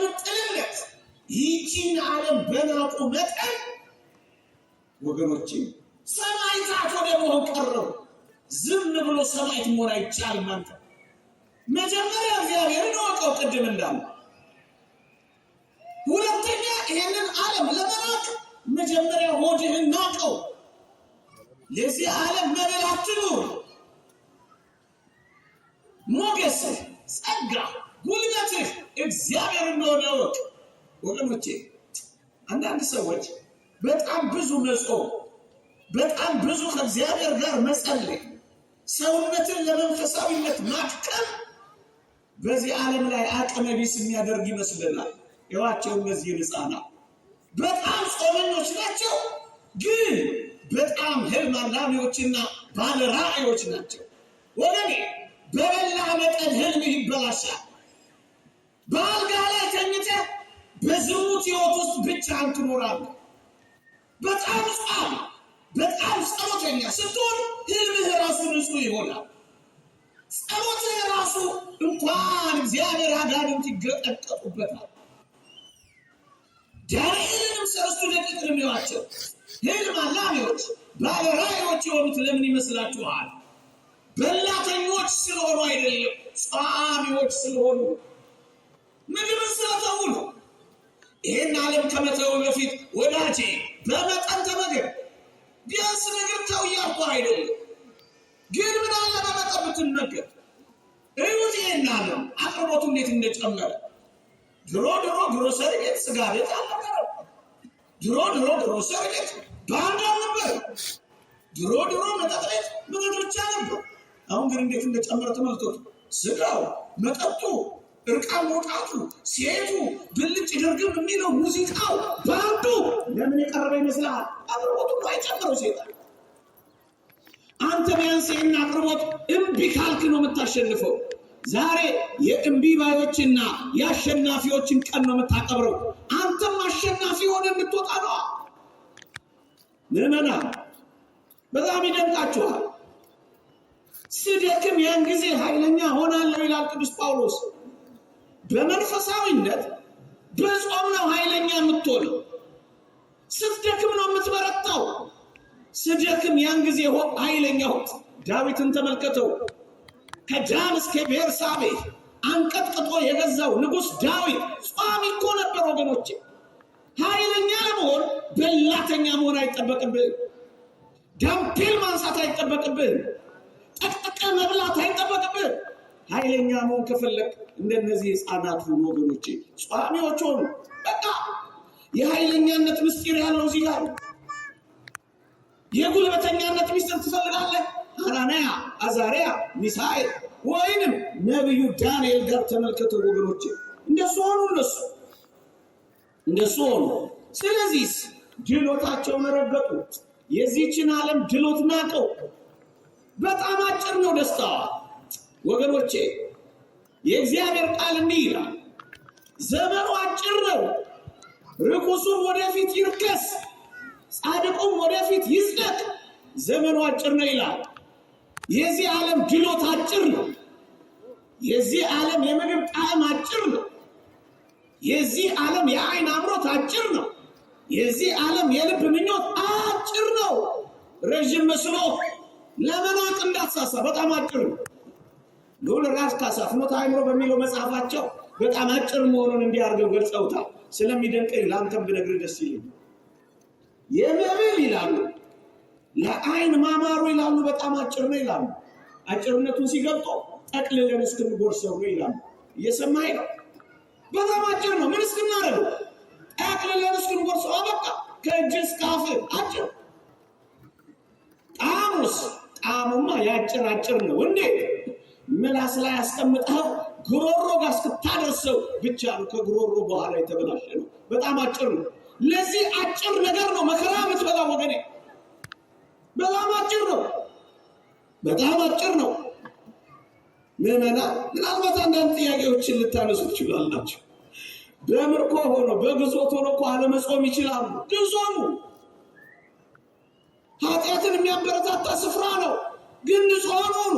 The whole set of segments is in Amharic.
በምጥልነት ይህችን ዓለም በናቁ መጠን ወገኖቼ ሰማዕታት ወደ መሆን ቀረቡ። ዝም ብሎ ሰማዕት መሆን አይቻልም። አንተ መጀመሪያ እግዚአብሔርን እወቀው ቅድም እንዳልኩ። ሁለተኛ ይሄንን ዓለም ለመናቅ መጀመሪያ ሆድህን ናቀው። ለዚህ ዓለም መብል አትኑር። ሞገስህ፣ ጸጋ፣ ጉልበትህ እግዚአብሔር እንደሆነ እወቅ። ወገኖቼ አንዳንድ ሰዎች በጣም ብዙ መጾም፣ በጣም ብዙ ከእግዚአብሔር ጋር መጸለይ፣ ሰውነትን ለመንፈሳዊነት ማድከም በዚህ ዓለም ላይ አቅመ ቢስ የሚያደርግ ይመስልናል። ይዋቸው እነዚህ ሕፃናት በጣም ጾመኞች ናቸው፣ ግን በጣም ህልም አላሚዎችና ባለ ራእዮች ናቸው። ወገኔ በበላ መጠን ህልምህ ይበላሻል። በአልጋ ላይ ተኝተህ በዝሙት ህይወት ውስጥ ብቻህን ትኖራለህ። በጣም ጻም፣ በጣም ጸሎተኛ ስትሆን ህልምህ ራሱ ንጹህ ይሆናል። ጸሎትህ ራሱ እንኳን እግዚአብሔር አጋንንት ይገጠቀጡበታል። ዳንኤልንም 3 ደቂቅ የሚዋቸው ህልም አላሚዎች ባለ ራእዮች የሆኑት ለምን ይመስላችኋል? በላተኞች ስለሆኑ አይደለም፣ ጻሚዎች ስለሆኑ ምግብ ስለተው ነው። ይሄን ዓለም ከመተው በፊት ወዳጄ በመጠን ተመገብ። ቢያንስ ምግብ ተው እያልኩ አይደለም፣ ግን ምን አለ በመጠን ብትመገብ። እዩት ይሄን ዓለም አቅርቦቱ እንዴት እንደጨመረ። ድሮ ግሮሰሪ ቤት ስጋ ቤት አልነበረም። ድሮ ግሮሰሪ ቤት ባንዳ ነበር። ድሮ መጠጥ ቤት መጠጥ ብቻ ነበር። አሁን ግን እንዴት እንደጨመረ ተመልከቱ። ስጋው፣ መጠጡ፣ እርቃን መውጣቱ፣ ሴቱ ብልጭ ድርግም የሚለው ሙዚቃው ባንዱ ለምን የቀረበ ይመስላል? አቅርቦቱ አይጨምረው ሴጣን። አንተ ቢያንስ ይህን አቅርቦት እምቢ ካልክ ነው የምታሸንፈው። ዛሬ የእምቢ ባዮችና የአሸናፊዎችን ቀን ነው የምታቀብረው። አንተም አሸናፊ ሆነ እንድትወጣ ነው። ምዕመና በጣም ይደንቃችኋል። ስደክም ያን ጊዜ ኃይለኛ ሆናለሁ ይላል ቅዱስ ጳውሎስ። በመንፈሳዊነት በጾም ነው ኃይለኛ የምትሆነው። ስትደክም ነው የምትበረታው። ስደክም ያን ጊዜ ኃይለኛ ሆንክ። ዳዊትን ተመልከተው። ከዳን እስከ ቤርሳቤ አንቀጥቅጦ የገዛው ንጉሥ ዳዊት ጿሚ እኮ ነበር ወገኖቼ። ኃይለኛ ለመሆን በላተኛ መሆን አይጠበቅብህም። ዳምፔል ማንሳት አይጠበቅብህም። ጠቅጥቀ መብላት አይጠበቅብህም። ኃይለኛ መሆን ከፈለግ እንደነዚህ ሕፃናት ሁሉ ወገኖቼ ጿሚዎች ሆኑ። በቃ የኃይለኛነት ምስጢር ያለው እዚህ ጋር። የጉልበተኛነት ምስጢር ትፈልጋለህ? ሐናንያ፣ አዛርያ፣ ሚሳኤል ወይንም ነቢዩ ዳንኤል ጋር ተመልከቱ ወገኖቼ። እንደሱ ሆኑ። ስለዚህ ድሎታቸውን ረገጡ። የዚህችን ዓለም ድሎት ናቀው። በጣም አጭር ነው ደስታዋ ወገኖቼ። የእግዚአብሔር ቃል እንዲህ ይላል፣ ዘመኑ አጭር ነው፣ ርኩሱም ወደፊት ይርከስ፣ ጻድቁም ወደፊት ይጽደቅ። ዘመኑ አጭር ነው ይላል። የዚህ ዓለም ድሎት አጭር ነው። የዚህ ዓለም የምግብ ጣዕም አጭር ነው። የዚህ ዓለም የአይን አምሮት አጭር ነው። የዚህ ዓለም የልብ ምኞት አጭር ነው። ረዥም መስሎ ለመናቅ እንዳትሳሳ፣ በጣም አጭር ነው። ልዑል ራስ ካሳ ፍኖተ አእምሮ በሚለው መጽሐፋቸው በጣም አጭር መሆኑን እንዲያርገው ገልጸውታል። ስለሚደንቀኝ ለአንተም ብነግርህ ደስ ይለኛል። የመብል ይላሉ፣ ለአይን ማማሩ ይላሉ፣ በጣም አጭር ነው ይላሉ። አጭርነቱን ሲገልጦ ጠቅልለን እስክንጎርሰው ነው ይላሉ። እየሰማኸኝ ነው? በጣም አጭር ነው። ምን እስክናደርገው? ጠቅልለን እስክንጎርሰው። በቃ ከእጅ እስከ አፍ አጭር። ጣዕሙማ አጭር ነው። እንዴት? ምላስ ላይ አስቀምጠው ጉሮሮ ጋር እስክታደርሰው ብቻ ነው። ከጉሮሮ በኋላ የተበላሸ ነው። በጣም አጭር ነው። ለዚህ አጭር ነገር ነው መከራ የምትበላው ወገኔ። በጣም አጭር ነው። ምዕመናን ምናልባት አንዳንድ ጥያቄዎችን ልታነሱ ትችላላችሁ። በምርኮ ሆኖ በግዞት ሆኖ እኮ አለመጾም ይችላሉ። ግዞሙ ኃጢአትን የሚያበረታታ ስፍራ ነው፣ ግን ንጹሐን ሆኑ።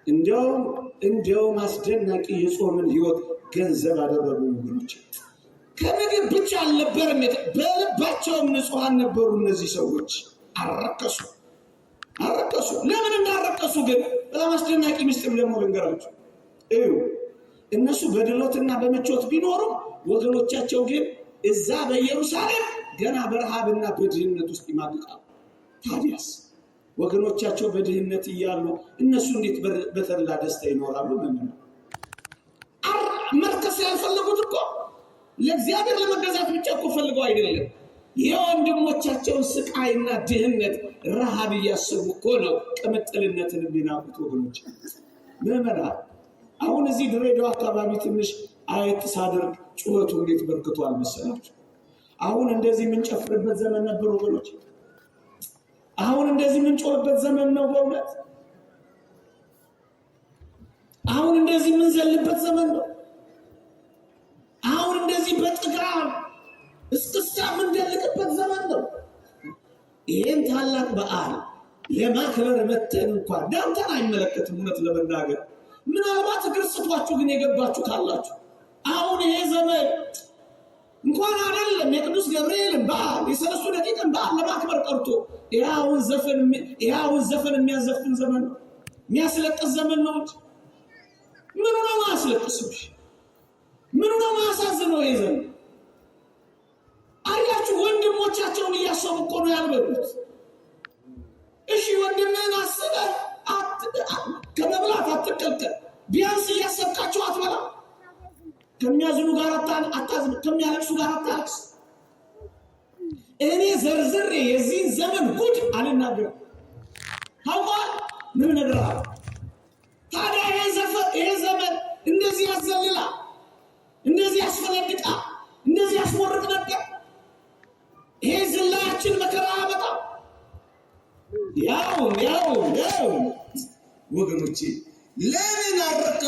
እንዲያውም አስደናቂ የጾምን ህይወት ገንዘብ አደረጉ ወገኖች። ከምግብ ብቻ አልነበረም፣ በልባቸውም ንጹሐን ነበሩ። እነዚህ ሰዎች አረከሱ። ለምን እንዳረከሱ ግን በጣም አስደናቂ ምስጢር ደግሞ ልንገራችሁ። እነሱ በድሎትና በመቾት ቢኖሩ ወገኖቻቸው ግን እዛ በኢየሩሳሌም ገና በረሃብና በድህነት ውስጥ ይማቅቃሉ። ታዲያስ ወገኖቻቸው በድህነት እያሉ እነሱ እንዴት በተድላ ደስታ ይኖራሉ? መርከስ ያልፈለጉት እኮ ለእግዚአብሔር ለመገዛት ብቻ እኮ ፈልገው አይደለም። የወንድሞቻቸውን ስቃይና ድህነት ረሃብ እያሰቡ እኮ ነው ቅምጥልነትን የሚናቁት ወገኖች። ምዕመናን አሁን እዚህ ድሬዳዋ አካባቢ ትንሽ አየት ሳደርግ ጩኸቱ እንዴት በርክቷል መሰላችሁ? አሁን እንደዚህ የምንጨፍርበት ዘመን ነበር ወገኖች። አሁን እንደዚህ የምንጮህበት ዘመን ነው በእውነት። አሁን እንደዚህ የምንዘልበት ዘመን ነው። አሁን እንደዚህ በጥጋብ እስክስታ የምንደልቅበት ዘመን ነው። ይህን ታላቅ በዓል ለማክበር መተን እንኳን ዳንተን አይመለከትም። እውነት ለመናገር ምናልባት እግር ስቷችሁ ግን የገባችሁ ካላችሁ አሁን ይሄ ዘመን እንኳን አይደለም የቅዱስ ገብርኤልን በዓል የሰለስቱ ደቂቅን በዓል ለማክበር ቀርቶ ይኸውን ዘፈን የሚያዘፍን ዘመን ነው፣ የሚያስለቅስ ዘመን ነው። ምኑ ነው ማያስለቅስሽ? ምኑ ነው ማያሳዝነው? ይሄ ዘመን አያችሁ፣ ወንድሞቻቸውን እያሰቡ እኮ ነው ያልበሉት። እሺ ወንድምህን አስበህ ከመብላት አትከልከል፣ ቢያንስ እያሰብካቸው አትበላ። ከሚያዝኑ ጋር አታዝን፣ ከሚያለቅሱ ጋር አታለቅስ። እኔ ዘርዝሬ የዚህን ዘመን ጉድ አልናገርም። ታውቋል ምን ነግረሃል? ታዲያ ይሄ ዘመን እንደዚህ ያዘልላ፣ እንደዚህ ያስፈለድቃ፣ እንደዚህ ያስሞርቅ ነበር። ይሄ ዝላያችን መከራ ያመጣ። ያው ወገኖቼ ለምን አረከ